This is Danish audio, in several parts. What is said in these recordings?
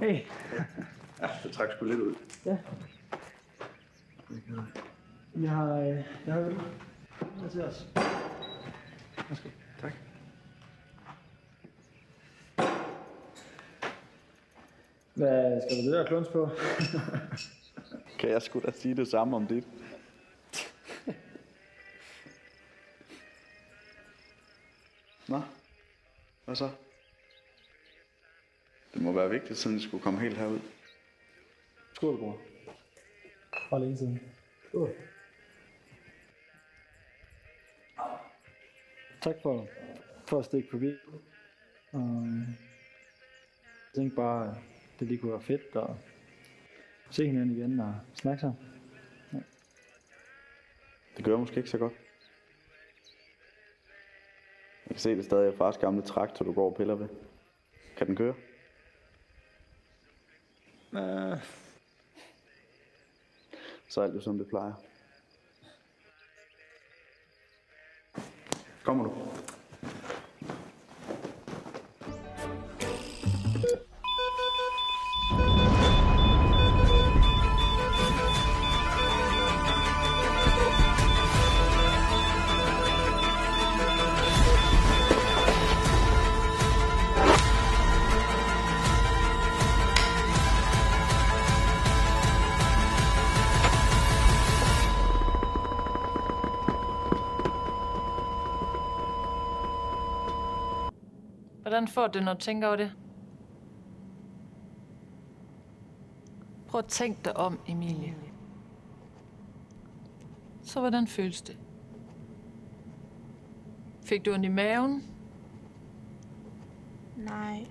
Hey. Ja, det trækker sgu lidt ud. Ja. Jeg har øl. Det til os. Værsgo. Tak. Hvad skal du det der kluns på? Kan jeg sgu da sige det samme om dit? Nå, hvad så? Det må være vigtigt, siden det skulle komme helt herud. Skål, bror. For længe siden. Skål. Tak for at stikke forbi. Jeg tænkte bare, at det lige kunne være fedt at se hinanden igen og snakke sammen. Ja. Det gør måske ikke så godt. Jeg kan se, det stadig er fars gamle traktor, du går og piller ved. Kan den køre? Så er alt jo som det plejer. Kommer du? Hvordan får du det, når du tænker over det? Prøv at tænke dig om, Emilie. Så hvordan føles det? Fik du ondt i maven? Nej,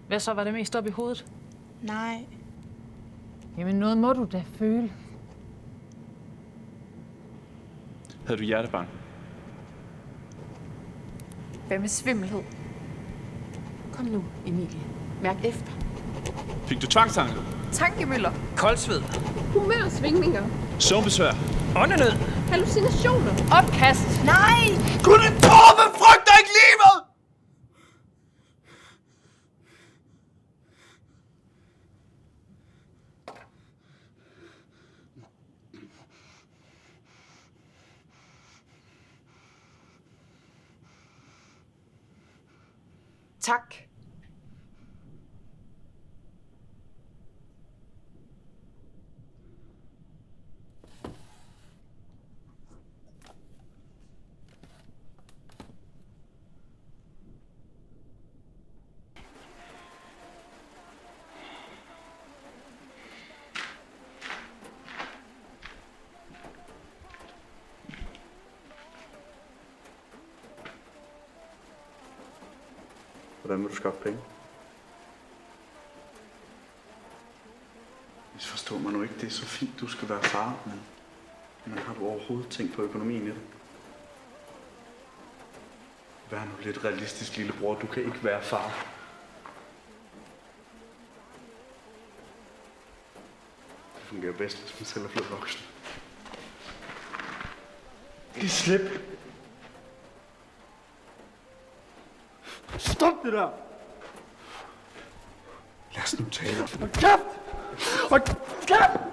Hvad så var det mest op i hovedet? nej. Jamen noget må du da føle. Havde du hjertebank? Hvad med svimmelhed? Kom nu, Emilie. Mærk efter. Fik du tvangstanker? Tankemøller. Koldsved? Humørsvingninger. Søvnbesvær? Åndenød? Hallucinationer. Opkast. Nej! Kunne en torve frygter ikke livet? Tak. Hvordan vil du skaffe penge? Misforstå mig nu ikke, det er så fint, du skal være far, men har du overhovedet tænkt på økonomien i det? Vær nu lidt realistisk, lillebror. Du kan ikke være far. Det fungerer bedst, hvis man selv er blevet voksen. Giv slip! Stop det der! Lad os nu tale om det. Hold kæft! Hold kæft!